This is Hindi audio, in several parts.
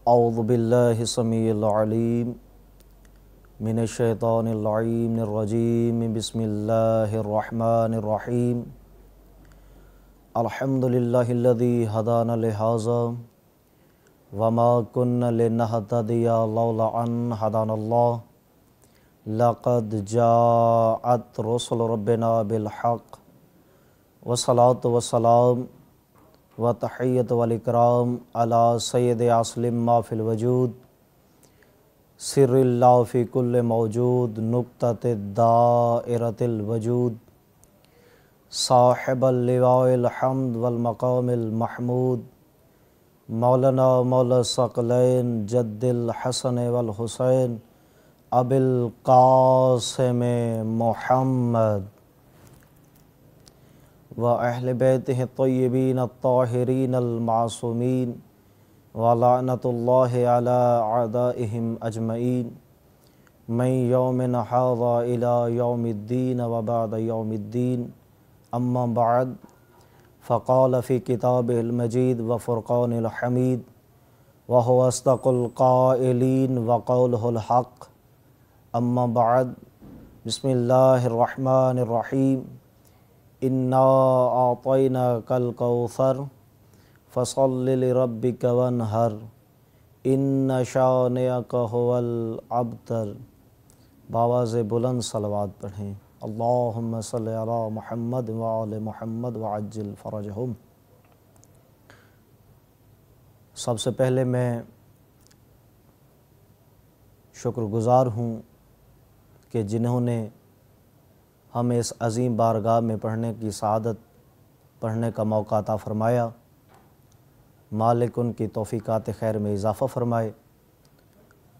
औज़ु बिल्लाहि समीइल अलीम मिनश्शैतानिर रजीम बिस्मिल्लाहिर रहमानिर रहीम अल्हम्दुलिल्लाहिल्लज़ी हदाना लिहाज़ा वमा कुन्ना लिनहतदिया लौला अन हदानल्लाह लक़द जाअत रुसुलु रब्बिना बिल हक़ वस्सलातु वस्सलाम व तहियत वल इकराम अला सय्यद अस्लिम मा फिल वजूद सिर्रिल्लाह फ़ी कुल्ल मौजूद नुक्तत दाइरतिल वजूद साहिबल लिवाइल हम्द वल मक़ामिल महमूद मौलाना मौला सकलैन जद्दिल हसन वल हुसैन अबिल क़ासिम मुहम्मद व अहले बैतिहि तय्यबीन अत्ताहिरीन अल-मासूमीन व लअनतुल्लाहि अला अअदाइहिम अजमईन मन यौमिन हाज़ा इला यौमिद्दीन व बअद यौमिद्दीन अम्मा बअद फ़क़ाल फ़ी किताबिहिल मजीद व फ़ुरक़ानिल हमीद व हुवा अस्दक़ुल क़ाइलीन व क़ौलुहुल हक़ अम्मा बअद बिस्मिल्लाहिर रहमानिर रहीम इन्ना आतैनाकल कौसर फसल्लि लिरब्बिका वन्हर इन्न शानिअका हुवल अब्तर। बावाज़ बुलंद सलवात पढ़ें। अल्लाहुम्मा सल्लि अला मुहम्मद व आले मुहम्मद व अज्जिल फ़रजहुम। सबसे पहले मैं शुक्रगुज़ार हूँ कि जिन्होंने हमें इस अज़ीम बारगाह में पढ़ने की सआदत पढ़ने का मौका अता फ़रमाया। मालिक उनकी तौफ़ीक़ात खैर में इज़ाफ़ा फ़रमाए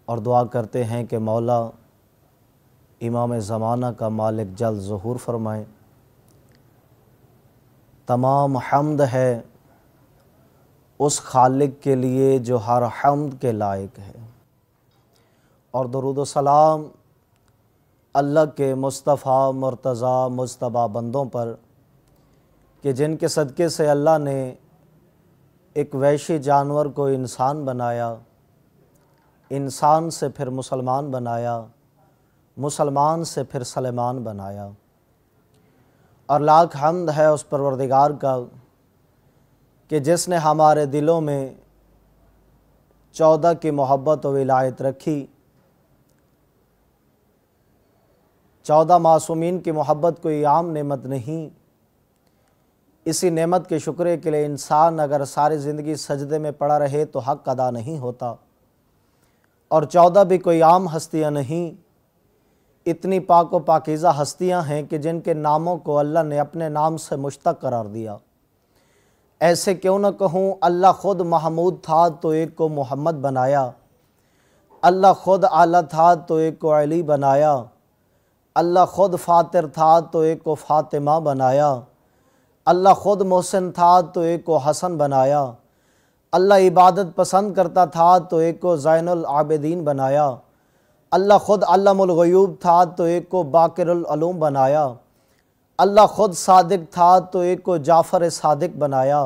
और दुआ करते हैं कि मौला इमाम ज़माना का मालिक जल्द ज़हूर फ़रमाए। तमाम हम्द है उस खालिक के लिए जो हर हम्द के लायक है, और दुरूद व सलाम अल्लाह के मुस्तफ़ा मुर्तज़ा मुज्तबा बंदों पर कि जिनके सदक़े से अल्लाह ने एक वहशी जानवर को इंसान बनाया, इंसान से फिर मुसलमान बनाया, मुसलमान से फिर सलेमान बनाया। और लाख हम्द है उस परवरदिगार का कि जिसने हमारे दिलों में 14 की मोहब्बत व विलायत रखी। 14 मासूमीन की मोहब्बत कोई आम नेमत नहीं। इसी नेमत के शुक्र के लिए इंसान अगर सारी ज़िंदगी सजदे में पड़ा रहे तो हक़ अदा नहीं होता। और 14 भी कोई आम हस्तियाँ नहीं, इतनी पाक व पाकीज़ा हस्तियाँ हैं कि जिनके नामों को अल्लाह ने अपने नाम से मुश्तक़ करार दिया। ऐसे क्यों न कहूँ, अल्लाह ख़ुद महमूद था तो एक को मोहम्मद बनाया, अल्लाह ख़ुद आला था तो एक को अली बनाया, अल्लाह ख़ुद फ़ातिर था तो एक को फ़ातिमा बनाया, अल्लाह ख़ुद मोहसिन था तो एक को हसन बनाया, अल्लाह इबादत पसंद करता था तो एक को ज़ैनुल आबिदीन बनाया, अल्लाह ख़ुद अल्लामुल ग़ुयूब था तो एक को बाक़िरुल उलूम बनाया, अल्लाह ख़ुद सादिक था तो एक को जाफ़र सादिक बनाया,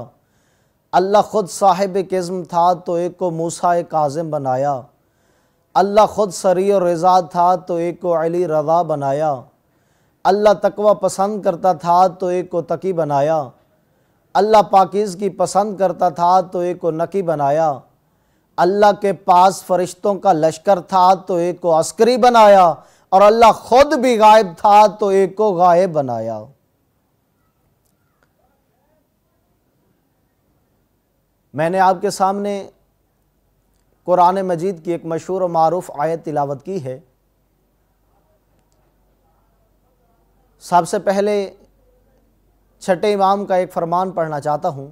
अल्लाह ख़ुद साहिब किस्म था तो एक को मूसा काज़िम बनाया, अल्लाह ख़ुद सरी और रज़ा था तो एक को अली रज़ा बनाया, अल्लाह तकवा पसंद करता था तो एक को तकी बनाया, अल्लाह पाकीज़गी पसंद करता था तो एक को नकी बनाया, अल्लाह के पास फ़रिश्तों का लश्कर था तो एक को अस्करी बनाया, और अल्लाह ख़ुद भी गायब था तो एक को गायब बनाया। मैंने आपके सामने कुरान मजीद की एक मशहूर और मारूफ़ आयत तिलावत की है। सबसे पहले छठे इमाम का एक फ़रमान पढ़ना चाहता हूँ।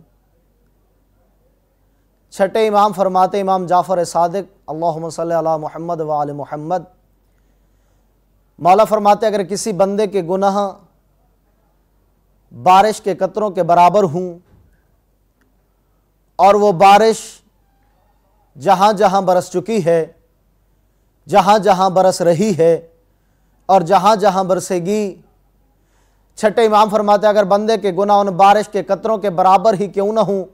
छठे इमाम फरमाते, इमाम जाफ़र सादिक अल्लाहुम्मा सल्लि अला मुहम्मद व आले मुहम्मद, मौला फरमाते अगर किसी बंदे के गुनाह बारिश के कतरों के बराबर हूँ और वो बारिश जहाँ जहाँ बरस चुकी है, जहाँ जहाँ बरस रही है और जहाँ जहाँ बरसेगी, छठे इमाम फरमाते अगर बंदे के गुनाह उन बारिश के कतरों के बराबर ही क्यों न हों,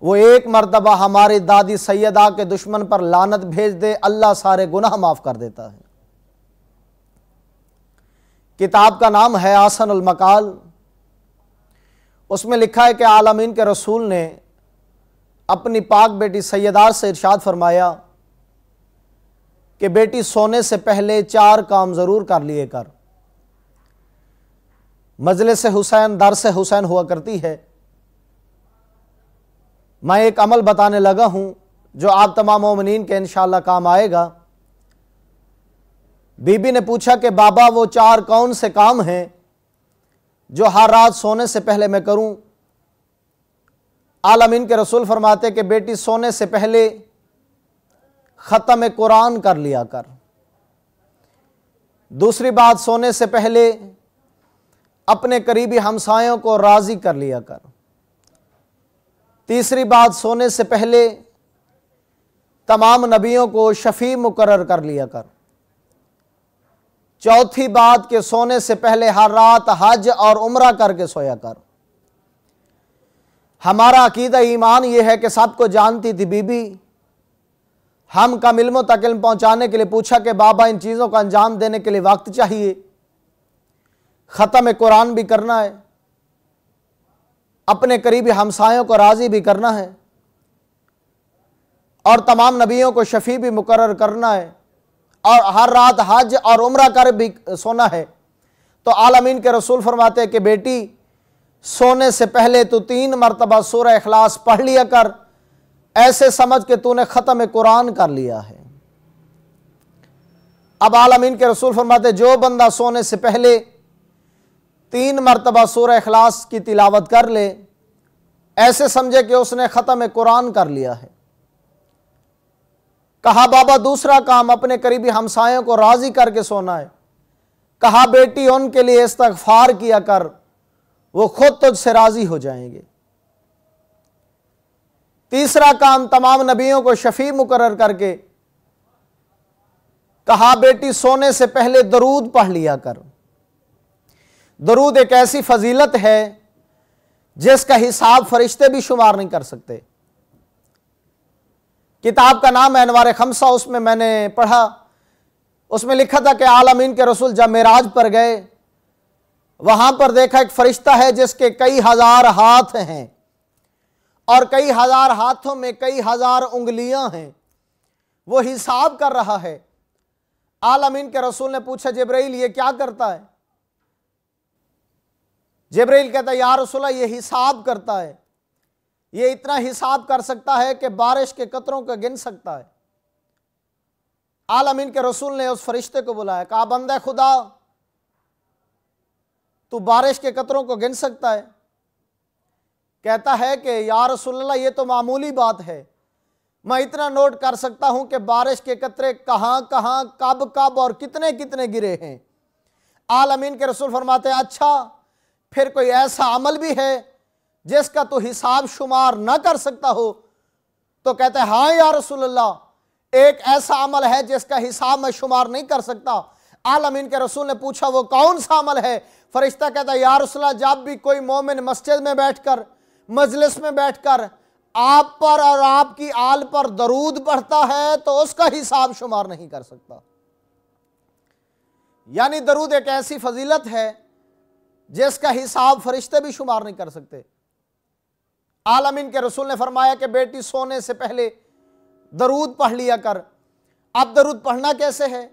वो एक मर्तबा हमारी दादी सैयदा के दुश्मन पर लानत भेज दे, अल्लाह सारे गुनाह माफ कर देता है। किताब का नाम है आसनुल मकाल। उसमें लिखा है कि आलमीन के रसूल ने अपनी पाक बेटी सैयदा से इरशाद फरमाया कि बेटी सोने से पहले 4 काम जरूर कर लिए कर। मजलिस हुसैन दरस हुसैन हुआ करती है। मैं एक अमल बताने लगा हूं जो आप तमाम मोमिनीन के इंशाअल्लाह काम आएगा। बीबी ने पूछा कि बाबा वो 4 कौन से काम हैं जो हर रात सोने से पहले मैं करूं। आलमीन के रसूल फरमाते कि बेटी सोने से पहले ख़त्म कुरान कर लिया कर। दूसरी बात, सोने से पहले अपने करीबी हमसायों को राज़ी कर लिया कर। तीसरी बात, सोने से पहले तमाम नबियों को शफी मुकर्रर कर लिया कर। चौथी बात कि सोने से पहले हर रात हज और उम्रा करके सोया कर। हमारा अकीदा ईमान यह है कि सबको जानती थी बीबी। हम कम इल्मों तक इल्म पहुंचाने के लिए पूछा कि बाबा इन चीज़ों का अंजाम देने के लिए वक्त चाहिए। ख़त्म कुरान भी करना है, अपने करीबी हमसायों को राज़ी भी करना है और तमाम नबियों को शफ़ी भी मुकर्रर करना है और हर रात हज और उम्रा कर भी सोना है। तो आलमीन के रसूल फरमाते हैं कि बेटी सोने से पहले तो 3 मरतबा सूरह इखलास पढ़ लिया कर, ऐसे समझ के तूने ख़त्म कुरान कर लिया है। अब आलमीन के रसूल फरमाते जो बंदा सोने से पहले 3 मरतबा सूरह इखलास की तिलावत कर ले, ऐसे समझे कि उसने ख़त्म कुरान कर लिया है। कहा बाबा दूसरा काम अपने करीबी हमसायों को राज़ी करके सोना है। कहा बेटी उनके लिए इस्तग़फ़ार किया कर, वो खुद तुझसे राज़ी हो जाएंगे। तीसरा काम तमाम नबियों को शफ़ी मुकर्रर करके कहा बेटी सोने से पहले दरूद पढ़ लिया कर। दरूद एक ऐसी फजीलत है जिसका हिसाब फरिश्ते भी शुमार नहीं कर सकते। किताब का नाम है अनवार खमसा, उसमें मैंने पढ़ा, उसमें लिखा था कि आलमीन के रसूल जब मेराज पर गए, वहां पर देखा एक फरिश्ता है जिसके कई हजार हाथ हैं और कई हजार हाथों में कई हजार उंगलियां हैं। वो हिसाब कर रहा है। आलमीन के रसूल ने पूछा जिब्राइल ये क्या करता है? जिब्राइल कहता है या रसूल ये हिसाब करता है, ये इतना हिसाब कर सकता है कि बारिश के कतरों को गिन सकता है। आलमीन के रसूल ने उस फरिश्ते को बुलाया, कहा बंदे खुदा तू बारिश के कतरों को गिन सकता है? कहता है कि या रसूलल्लाह ये तो मामूली बात है, मैं इतना नोट कर सकता हूं कि बारिश के कतरे कहां कहां कब कब और कितने कितने गिरे हैं। आलमीन के रसूल फरमाते हैं अच्छा फिर कोई ऐसा अमल भी है जिसका तो हिसाब शुमार ना कर सकता हो? तो कहते हैं हाँ या रसूलल्लाह एक ऐसा अमल है जिसका हिसाब मैं शुमार नहीं कर सकता। आलमीन के रसूल ने पूछा वो कौन सा अमल है? फरिश्ता कहता है या रसूलल्लाह जब भी कोई मोमिन मस्जिद में बैठकर मजलिस में बैठकर आप पर और आपकी आल पर दरूद पढ़ता है तो उसका हिसाब शुमार नहीं कर सकता। यानी दरूद एक ऐसी फजीलत है जिसका हिसाब फरिश्ते भी शुमार नहीं कर सकते। आलमीन के रसूल ने फरमाया कि बेटी सोने से पहले दरूद पढ़ लिया कर। अब दरूद पढ़ना कैसे है?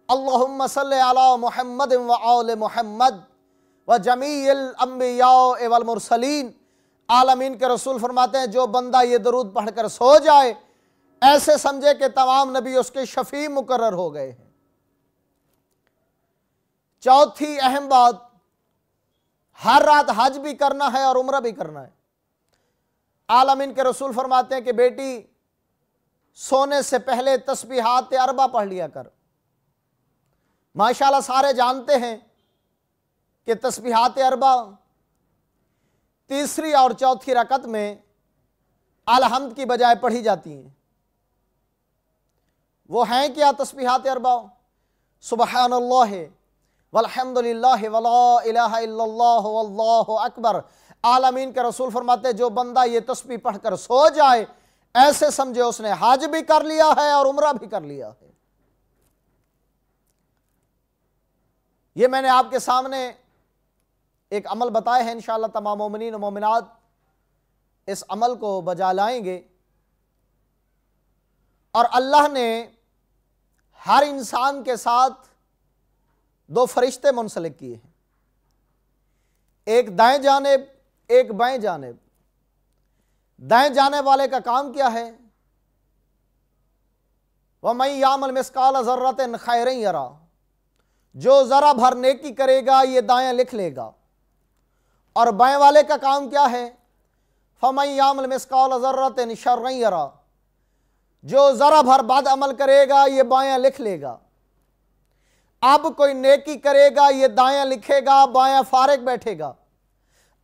अल्लाहुम्मा सल्ली अला मुहम्मद व आले मुहम्मद व जमील अंबिया वल मुरसलीन। आलमीन के रसूल फरमाते हैं जो बंदा ये दरूद पढ़कर सो जाए ऐसे समझे कि तमाम नबी उसके शफी मुकर्रर हो गए हैं। चौथी अहम बात, हर रात हज भी करना है और उम्रा भी करना है। आलमीन के रसूल फरमाते हैं कि बेटी सोने से पहले तस्बीहात अरबा पढ़ लिया कर। माशाल्लाह सारे जानते हैं कि तस्बीहात अरबा तीसरी और चौथी रकत में अलहम्द की बजाय पढ़ी जाती हैं। वो हैं क्या तस्बीहात अरबा? सुबहानल्लाह वल्हम्दुलिल्लाह वला इलाहा इल्लल्लाह वल्लाहु अकबर आलमीन के रसूल फरमाते जो बंदा ये तस्बीह पढ़कर सो जाए ऐसे समझे उसने हज भी कर लिया है और उम्रा भी कर लिया है। ये मैंने आपके सामने एक अमल बताए हैं, इंशाअल्लाह तमाम मोमिनीन और मोमिनात इस अमल को बजा लाएंगे। और अल्लाह ने हर इंसान के साथ दो फरिश्ते मुंसलिक किए हैं, एक दाएं जानिब एक बाएं जानिब। दाएं जाने वाले का काम क्या है? वमन यामल मिस्काल ज़र्रतिन खैरन यरा, जो जरा भर नेकी करेगा ये दायां लिख लेगा। और बाएं वाले का काम क्या है? फमन यामल मिस्काल ज़र्रतिन शर्रन यरा, जो जरा भर बद अमल करेगा ये बायां लिख लेगा। अब कोई नेकी करेगा ये दायां लिखेगा, बायां फारिग बैठेगा।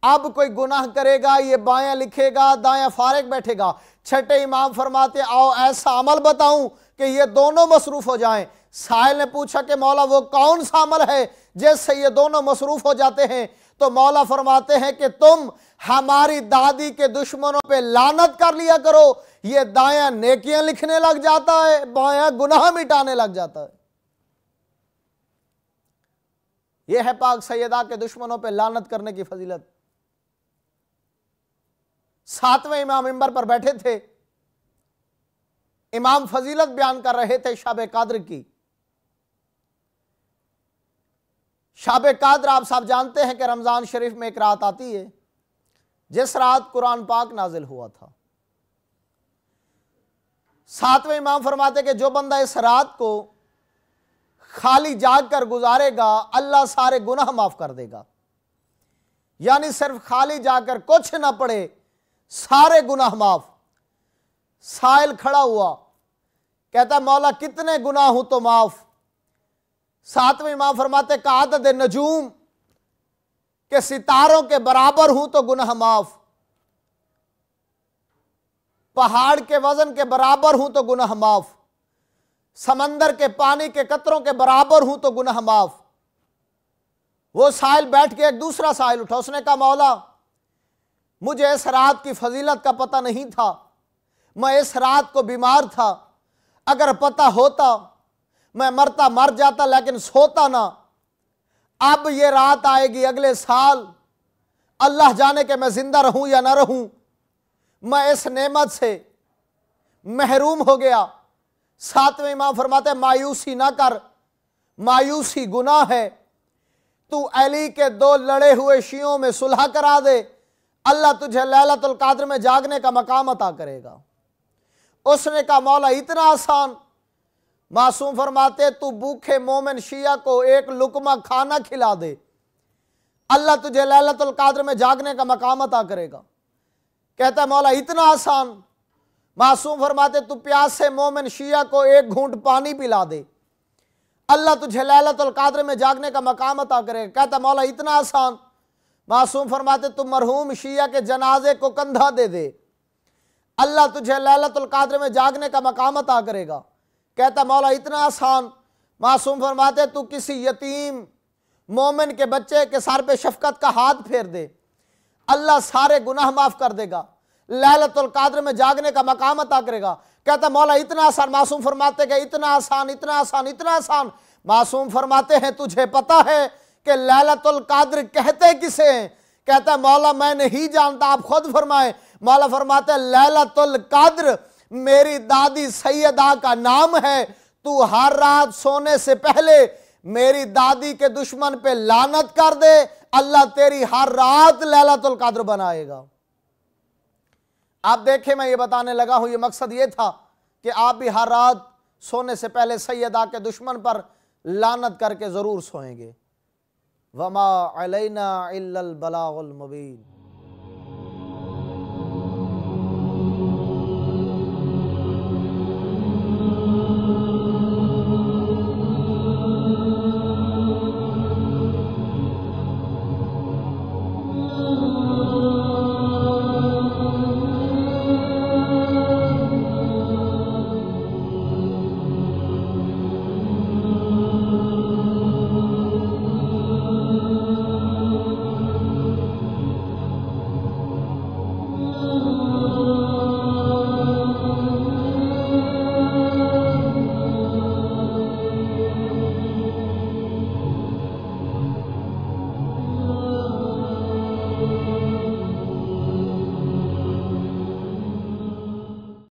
अब कोई गुनाह करेगा ये बायां लिखेगा, दायां फारिग बैठेगा। छठे इमाम फरमाते आओ ऐसा अमल बताऊं कि ये दोनों मसरूफ हो जाएं। साहिल ने पूछा कि मौला वो कौन सा अमल है जिससे ये दोनों मसरूफ हो जाते हैं? तो मौला फरमाते हैं कि तुम हमारी दादी के दुश्मनों पे लानत कर लिया करो, ये दायां नेकियां लिखने लग जाता है, बायां गुनाह मिटाने लग जाता है। यह है पाक सैयदा के दुश्मनों पे लानत करने की फजीलत। सातवें इमाम मिंबर पर बैठे थे, इमाम फजीलत बयान कर रहे थे शब कादर की। शब कादर आप सब जानते हैं कि रमजान शरीफ में एक रात आती है जिस रात कुरान पाक नाजिल हुआ था। सातवें इमाम फरमाते कि जो बंदा इस रात को खाली जाग कर गुजारेगा अल्लाह सारे गुनाह माफ कर देगा। यानी सिर्फ खाली जाकर कुछ ना पड़े, सारे गुनाह माफ। साइल खड़ा हुआ, कहता मौला कितने गुनाह हूं तो माफ। सातवें इमाम फरमाते का आदद नजूम के सितारों के बराबर हूं तो गुनाह माफ। पहाड़ के वजन के बराबर हूं तो गुनाह माफ। समंदर के पानी के कतरों के बराबर हूं तो गुनाह माफ। वो साहिल बैठ के एक दूसरा साहिल उठा, उसने कहा मौला मुझे इस रात की फजीलत का पता नहीं था, मैं इस रात को बीमार था, अगर पता होता मैं मरता मर जाता लेकिन सोता ना। अब ये रात आएगी अगले साल, अल्लाह जाने के मैं जिंदा रहूं या ना रहूं, मैं इस नेमत से महरूम हो गया। सातवें इमाम फरमाते मायूसी ना कर, मायूसी गुनाह है। तू अली के दो लड़े हुए शियों में सुलह करा दे, अल्लाह तुझे लैलतुल कादर में जागने का मकाम अता करेगा। उसने कहा मौला इतना आसान? मासूम फरमाते तू भूखे मोमिन शिया को एक लुकमा खाना खिला दे, अल्लाह तुझे लैलतुल कादर में जागने का मकाम अता करेगा। कहता है मौला इतना आसान? मासूम फरमाते तू प्यासे मोमिन शिया को एक घूंट पानी पिला दे, अल्लाह तुझे लैलतुल कादर में जागने का मकाम अता करेगा। कहता मौला इतना आसान? मासूम फरमाते तू मरहूम शिया के जनाजे को कंधा दे दे, अल्लाह तुझे लैलतुल कादर में जागने का मकाम अता करेगा। कहता मौला इतना आसान? मासूम फरमाते तू किसी यतीम मोमिन के बच्चे के सर पे शफकत का हाथ फेर दे, अल्लाह सारे गुनाह माफ कर देगा, लैलतुल कादर में जागने का मकाम अता करेगा। कहता मौला इतना आसान? मासूम फरमाते कि इतना आसान, इतना आसान, इतना आसान। मासूम फरमाते हैं तुझे पता है कि लैलतुल कादर कहते किसे हैं? कहता मौला मैं नहीं जानता, आप खुद फरमाएं। मौला फरमाते लैलतुल कादर मेरी दादी सैयदा का नाम है, तू हर रात सोने से पहले मेरी दादी के दुश्मन पे लानत कर दे, अल्लाह तेरी हर रात लैलतुल कादर बनाएगा। आप देखें मैं ये बताने लगा हूं, ये मकसद ये था कि आप भी हर रात सोने से पहले सैयदा के दुश्मन पर लानत करके जरूर सोएंगे। वमा अलैना इल्लल बलागुल मुबीन।